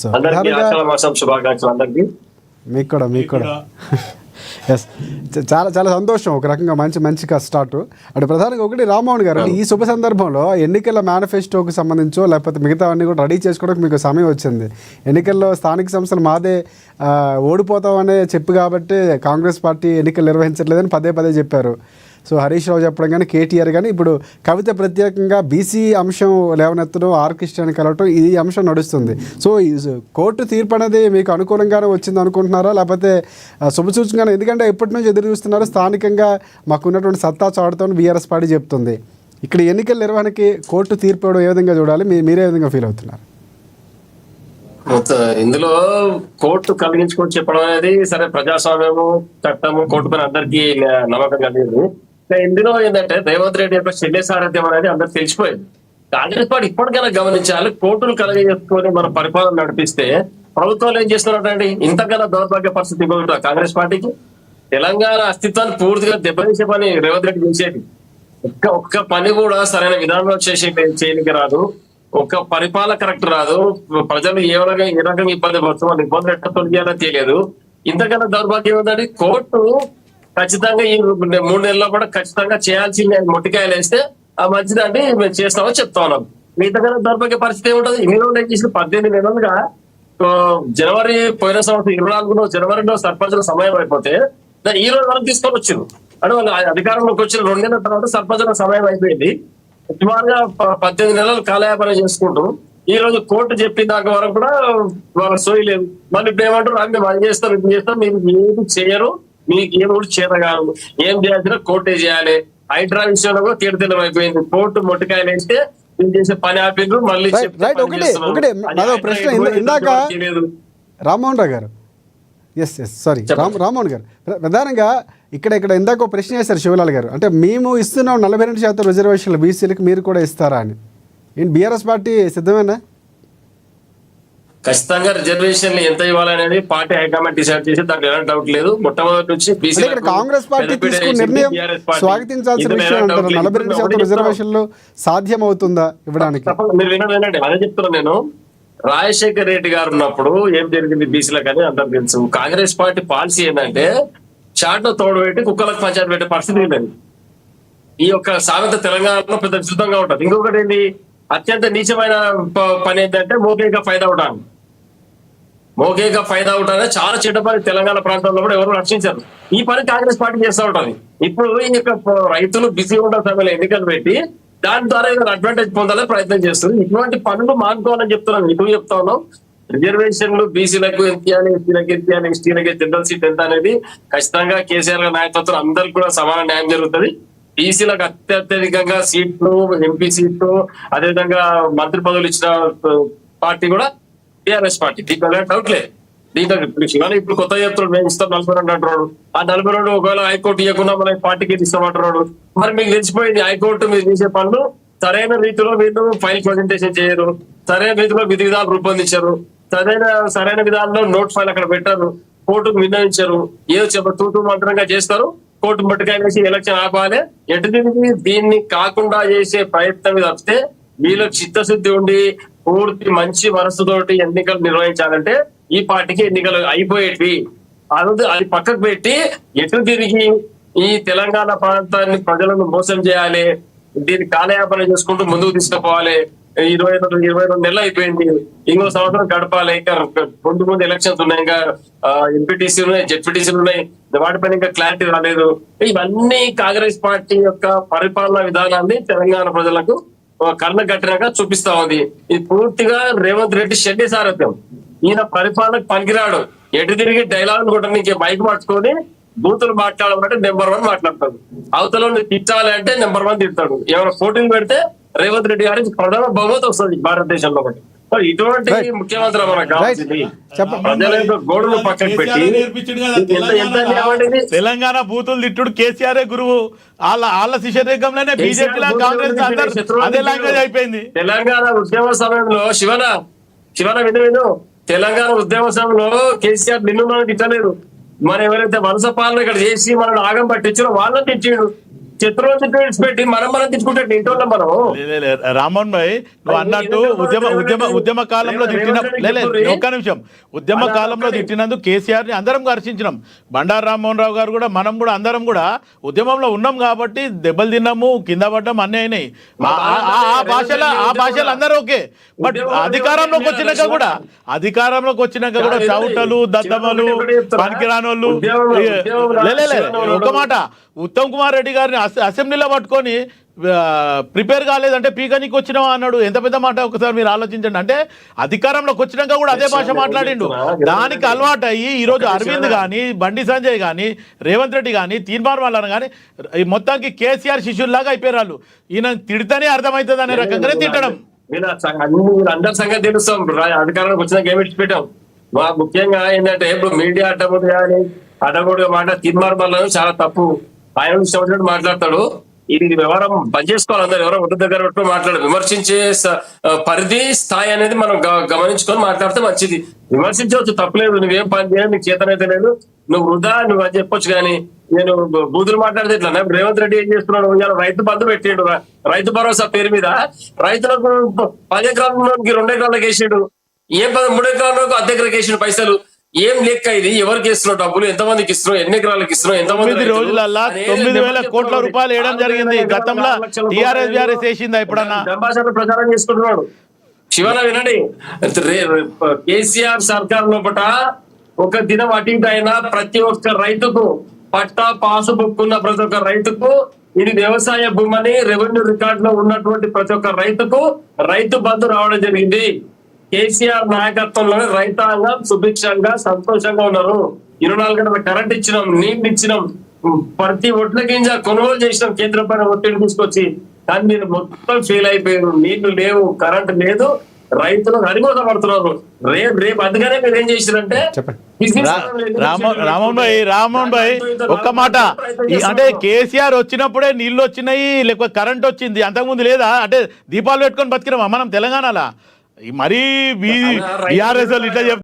So అందరికీ ప్రధానంగా ఆషాఢ మాసం శుభాకాంక్షలు అందరికీ. మీకు కూడా ఎస్, చాలా చాలా సంతోషం. ఒక రకంగా మంచి స్టార్ట్. అంటే ప్రధానంగా ఒకటి రామ్మోహన్ గారు, అంటే ఈ శుభ సందర్భంలో ఎన్నికల మేనిఫెస్టోకి సంబంధించో లేకపోతే మిగతా అన్నీ కూడా రెడీ చేసుకోవడానికి మీకు సమయం వచ్చింది. ఎన్నికల్లో స్థానిక సంస్థలు మాదే ఓడిపోతామనే చెప్పు కాబట్టి కాంగ్రెస్ పార్టీ ఎన్నికలు నిర్వహించట్లేదని పదే పదే చెప్పారు. సో హరీష్ రావు చెప్పడం కానీ, కేటీఆర్ కానీ, ఇప్పుడు కవిత ప్రత్యేకంగా బీసీ అంశం లేవనెత్తడం, ఆర్కెస్ట్రాని కలవటం, ఈ అంశం నడుస్తుంది. సో ఈ కోర్టు తీర్పు అనేది మీకు అనుకూలంగానే వచ్చింది అనుకుంటున్నారా, లేకపోతే శుభసూచనగానే? ఎందుకంటే ఇప్పటి నుంచి ఎదురు చూస్తున్నారు, స్థానికంగా మాకున్నటువంటి సత్తా చాటుతామని బీఆర్ఎస్ పార్టీ చెప్తుంది. ఇక్కడ ఎన్నికల నిర్వహణకి కోర్టు తీర్పు ఇవ్వడం ఏ విధంగా చూడాలి, మీరే విధంగా ఫీల్ అవుతున్నారు? ఇందులో కోర్టు కలిగించుకొని చెప్పడం అనేది సరే, ప్రజాస్వామ్యము, చట్టము, కోర్టు పైన అందరికీ నమ్మకం కలిగింది. ఇందులో ఏంటంటే రేవంత్ రెడ్డి యొక్క చెల్లె సారథ్యం అనేది అందరికి తెలిసిపోయింది. కాంగ్రెస్ పార్టీ ఇప్పటికైనా గమనించాలి, కోర్టులు కలిగించుకొని మన పరిపాలన నడిపిస్తే ప్రభుత్వాలు ఏం చేస్తున్నారండి? ఇంతకన్నా దౌర్భాగ్య పరిస్థితి ఇంకొకటి కాంగ్రెస్ పార్టీకి. తెలంగాణ అస్తిత్వాన్ని పూర్తిగా దెబ్బతీసే పని రేవంత్ రెడ్డి చేసేది. ఒక్క పని కూడా సరైన విధానంలో చేయడానికి రాదు. ఒక పరిపాలన కరెక్ట్ రాదు. ప్రజలు ఏ రకంగా ఇబ్బంది పడుతున్నారు, వాళ్ళ ఇబ్బందులు ఎట్లా తొలగియాలో తెలియదు. ఇంతకన్నా దౌర్భాగ్యం ఉందండి. కోర్టు ఖచ్చితంగా ఈ 3 నెలల్లో కూడా ఖచ్చితంగా చేయాల్సింది మొట్టికాయలు వేస్తే ఆ మంచిదండి, మేము చేస్తామని చెప్తా ఉన్నాం. ఇంతకన్నా దౌర్భాగ్య పరిస్థితి ఏముంటది? ఇన్ని రోజులు ఏం చేసిన 18 నెలలుగా జనవరి పోయిన సంవత్సరం 24 జనవరిలో సర్పంచుల సమయం అయిపోతే ఈ రోజు వరకు తీసుకొని వచ్చింది. అంటే వాళ్ళు అధికారంలోకి వచ్చిన 2 నెలల తర్వాత సర్పంచుల సమయం అయిపోయింది. సుమారుగా 18 నెలలు కాలయాపన చేసుకుంటూ ఈ రోజు కోర్టు చెప్పిన దాకా వరకు కూడా వాళ్ళ సోయి లేదు. మళ్ళీ ఇప్పుడు ఏమంటారు? మేము అది చేస్తాం, ఇప్పుడు చేస్తాం, మీరు ఏమి చేయరు, మీకు ఏమి కూడా చేతగారు, ఏం చేయాల్సిన కోర్టే చేయాలి. హైడ్రా విషయంలో కూడా తీర్థం అయిపోయింది. కోర్టు మొట్టికాయలు వేస్తే మీరు చేసే పని ఆపిండ్రు. మళ్ళీ ప్రశ్న ఇందాక రామ్మోహన్ రావు గారు, సారీ రామ్మోహన్ గారు, ప్రధానంగా ఇక్కడ ఇందాక ఒక ప్రశ్న చేశారు శివలాల్ గారు. అంటే మేము ఇస్తున్నాం 42% రిజర్వేషన్లు బీసీలకు, మీరు కూడా ఇస్తారా అని. ఏంటి బీఆర్ఎస్ పార్టీ సిద్ధమేనా? ఖచ్చితంగా రిజర్వేషన్లు ఎంత ఇవ్వాలనేది పార్టీ హైకమాండ్ డిసైడ్ చేసి దాంట్లో ఎలాంటి డౌట్ లేదు. మొట్టమొదటి నుంచి కాంగ్రెస్ పార్టీ తీసుకున్న నిర్ణయం స్వాగతించాల్సిన విషయం అంటారు. 42% రిజర్వేషన్లు సాధ్యం అవుతుందా ఇవ్వడానికి? మీరు వినండి, అదే చెప్తున్నా నేను. రాజశేఖర్ రెడ్డి గారు ఉన్నప్పుడు ఏం జరిగింది బీసీలకు అని అందరికి తెలుసు. కాంగ్రెస్ పార్టీ పాలసీ ఏంటంటే చాట్లో తోడు పెట్టి కుక్కలకు పంచాయతీ పెట్టే పరిస్థితి లేదు. ఈ యొక్క సామెత తెలంగాణలో పెద్ద విస్తృతంగా ఉంటుంది. ఇంకొకటి ఏంటి, అత్యంత నీచమైన పని ఏంటంటే మోకేగా ఫైదా అవటాన్ని. మోకేగా ఫైదా అవటానే చాలా చెడ్డ పని. తెలంగాణ ప్రాంతంలో కూడా ఎవరు రక్షించారు. ఈ పని కాంగ్రెస్ పార్టీ చేస్తూ ఉంటుంది. ఇప్పుడు ఈ యొక్క రైతులు బిజీ ఉన్న సమయంలో ఎన్నికలు పెట్టి దాని ద్వారా ఏదైనా అడ్వాంటేజ్ పొందాలని ప్రయత్నం చేస్తుంది. ఇటువంటి పనులు మానుకోవాలని చెప్తున్నాను. ఇప్పుడు చెప్తా ఉన్నాం, రిజర్వేషన్లు బీసీలకు ఎంత ఇవ్వాలి, ఎస్సీలకు ఎంత ఇవ్వాలి, ఎస్టీలకి జనరల్ సీట్ ఎంత అనేది ఖచ్చితంగా కేసీఆర్ గారి నాయకత్వం అందరికి కూడా సమాన న్యాయం జరుగుతుంది. బీసీలకు అత్యధికంగా సీట్లు, ఎంపీ సీట్లు, అదేవిధంగా మంత్రి పదవులు ఇచ్చిన పార్టీ కూడా టీఆర్ఎస్ పార్టీ. దీంట్లో డౌట్ లేదు. దీంట్లో ఇప్పుడు కొత్త చెప్తున్నాడు, మేము ఇస్తాం 42 అంటున్నాడు. ఆ 42 ఒకవేళ హైకోర్టు ఇవ్వకుండా మన పార్టీకి ఇస్తామంటున్నాడు. మరి మీకు తెలిసిపోయింది, హైకోర్టు మీరు చేసే పనులు సరైన రీతిలో వీళ్ళు ఫైల్ ప్రజెంటేషన్ చేయరు, సరైన రీతిలో విధి విధాలు రూపొందించారు, సరైన విధానంలో నోట్ ఫైల్ అక్కడ పెట్టారు, కోర్టుకు విన్నవించారు. ఏదో తూతూ మంత్రంగా చేస్తారు, కోర్టు మట్టుకాయ వేసి ఎలక్షన్ ఆపాలి. ఎటు దీన్ని కాకుండా చేసే ప్రయత్నం తప్పితే వీళ్ళకి చిత్తశుద్ధి ఉండి పూర్తి మంచి మనసుతోటి ఎన్నికలు నిర్వహించాలంటే ఈ పార్టీకి ఎన్నికలు అయిపోయేవి. అది పక్కకు పెట్టి ఎటు తిరిగి ఈ తెలంగాణ ప్రాంతాన్ని ప్రజలను మోసం చేయాలి, దీన్ని కాలయాపన చేసుకుంటూ ముందుకు తీసుకుపోవాలి. 22 నెలలు అయిపోయింది, ఇంకో సంవత్సరం గడపాలి. ఇంకా ముందు ఎలక్షన్స్ ఉన్నాయి, ఇంకా ఎంపీటీసీ ఉన్నాయి, జెడ్పీటీసీలు ఉన్నాయి, వాటిపైన ఇంకా క్లారిటీ రాలేదు. ఇవన్నీ కాంగ్రెస్ పార్టీ యొక్క పరిపాలనా విధానాన్ని తెలంగాణ ప్రజలకు కళ్ళ కట్టినాక చూపిస్తా ఉంది. ఇది పూర్తిగా రేవంత్ రెడ్డి షెడ్డి సారథ్యం. ఈయన పరిపాలనకు పనికిరాడు. ఎటు తిరిగి డైలాగ్ కూడా నీకు మైక్ పట్టుకొని బూతులు మాట్లాడాలంటే నెంబర్ 1 మాట్లాడతాడు. అవతల తిట్టాలి అంటే నెంబర్ 1 తిడతాడు. ఏమైనా పోటీలు పెడితే రేవంత్ రెడ్డి గారికి ప్రధాన బహుమతి వస్తుంది భారతదేశంలో. ఒకటి ఇటువంటి ముఖ్యమంత్రి మనకు కావాల్సింది. ప్రజల యొక్క గోడలు పక్కకు పెట్టి తెలంగాణ బూతులు తిట్టుడు కేసీఆర్ గురువు. వాళ్ళ శిష్యరేఖంలోనే బీజేపీ కాంగ్రెస్ అదే లాంగ్వేజ్ అయిపోయింది. తెలంగాణ ఉద్యమ సమయంలో శివన విను తెలంగాణ ఉద్యమ సమయంలో కేసీఆర్ నిన్ను మనం తిట్టలేదు. మనం ఎవరైతే వలస పాలన ఇక్కడ చేసి మనల్ని ఆగం పట్టించారో వాళ్ళని తిట్టిండు. శత్రువులు పెట్టి మనం తిట్టుకుంటే ఇంట్లో మనం రామ్మోహన్ భాయ్ నువ్వు అన్నట్టు ఉద్యమ కాలంలో తిట్టిన ఒక్క నిమిషం ఉద్యమ కాలంలో తిట్టినందుకు కేసీఆర్ ని అందరం హర్షించినాం. బండారు రామ్మోహన్ రావు గారు కూడా మనం కూడా అందరం కూడా ఉద్యమంలో ఉన్నాం కాబట్టి దెబ్బలు తిన్నాము, కింద పడ్డాం, అన్నీ అయినాయి. ఆ భాషలు అందరూ ఓకే. బట్ అధికారంలోకి వచ్చినాక కూడా చౌటలు, దద్దమలు, పనికిరానోళ్ళు. ఒక మాట, ఉత్తమ్ కుమార్ రెడ్డి గారిని అసెంబ్లీలో పట్టుకొని ప్రిపేర్ కాలేదంటే పీకనీకి వచ్చినావా అన్నాడు. ఎంత పెద్ద మాట ఒకసారి మీరు ఆలోచించండి. అంటే అధికారంలోకి వచ్చినాక కూడా అదే భాష మాట్లాడిండు. దానికి అలవాటు అయ్యి ఈరోజు అరవింద్ కానీ, బండి సంజయ్ కానీ, రేవంత్ రెడ్డి కానీ, తీర్మార్ వాళ్ళని కానీ మొత్తానికి కేసీఆర్ శిష్యుల్లాగా అయిపోయారు వాళ్ళు. ఈయన తిడితేనే అర్థమవుతుంది అనే రకంగానే తిట్టడం. అందరి సంగతి తెలుస్తాం. అధికారంలోకి వచ్చినాక ఏమి పెట్టాం. ముఖ్యంగా ఏంటంటే ఇప్పుడు మీడియా అడ్డగోడుగా తీర్మార్ వల్ల చాలా తప్పు. ఆయన ఇష్టం మాట్లాడతాడు. ఇది వ్యవహారం బంద్ చేసుకోవాలి. అందరు ఎవరో ఒడ్డు దగ్గర పెట్టుకుని మాట్లాడు. విమర్శించే పరిధి స్థాయి అనేది మనం గమనించుకొని మాట్లాడితే మంచిది. విమర్శించవచ్చు, తప్పలేదు. నువ్వేం పని చేయడం నీకు చేతనైతే లేదు, నువ్వు వృధా నువ్వు అని చెప్పొచ్చు. కానీ నేను బూతులు మాట్లాడితే ఇట్లా రేవంత్ రెడ్డి ఏం చేస్తున్నాడు, రైతు బంధు పెట్టాడు, రైతు భరోసా పేరు మీద రైతులకు 10 ఎకరాలకి 2 ఎకరాలకు వేసాడు, 3 ఎకరాలకు అర్ధ ఎకరాలకు వేసాడు పైసలు. ఏం లెక్క ఇది? ఎవరికి ఇస్తున్నావు డబ్బులు, ఎంతమందికి ఇస్తున్నావు, ఎన్ని ఎకరాలకు ఇస్తున్నావు, ఎంతమంది 9 రోజులల్లా 9,000 కోట్ల రూపాయలు వేయడం జరిగింది. గతంలో టీఆర్ఎస్ వేసిందా ఎప్పుడన్నా? ప్రచారం చేసుకుంటున్నాడు. శివన వినండి, కేసీఆర్ సర్కార్ లోపల ఒక దినం అటు ఇటు అయినా ప్రతి ఒక్క రైతుకు పట్టా పాసు బుక్ ఉన్న ప్రతి ఒక్క రైతుకు, ఇది వ్యవసాయ భూమని రెవెన్యూ రికార్డ్ లో ఉన్నటువంటి ప్రతి ఒక్క రైతుకు రైతు బంధు రావడం జరిగింది. కేసీఆర్ నాయకత్వంలోనే రైతాంగం సుభిక్షంగా సంతోషంగా ఉన్నారు. 24 గంటల కరెంట్ ఇచ్చినాం, నీళ్లు ఇచ్చినాం, ప్రతి ఒట్ల గింజ కొనుగోలు చేసినాం కేంద్రం పైన ఒత్తిడి తీసుకొచ్చి. కానీ మీరు మొత్తం ఫెయిల్ అయిపోయారు. నీళ్లు లేవు, కరెంట్ లేదు, రైతులు అడిగోత పడుతున్నారు. రేపు అందుకనే మీరు ఏం చేశారంటే రామ్మోహన్ భాయ్ ఒక్క మాట, అంటే కేసీఆర్ వచ్చినప్పుడే నీళ్లు వచ్చినాయి, లేకపోతే కరెంట్ వచ్చింది, అంతకుముందు లేదా? అంటే దీపాలు పెట్టుకొని బతికినామా మనం తెలంగాణలో? మరీ బీఆర్ఎస్ ఇట్లా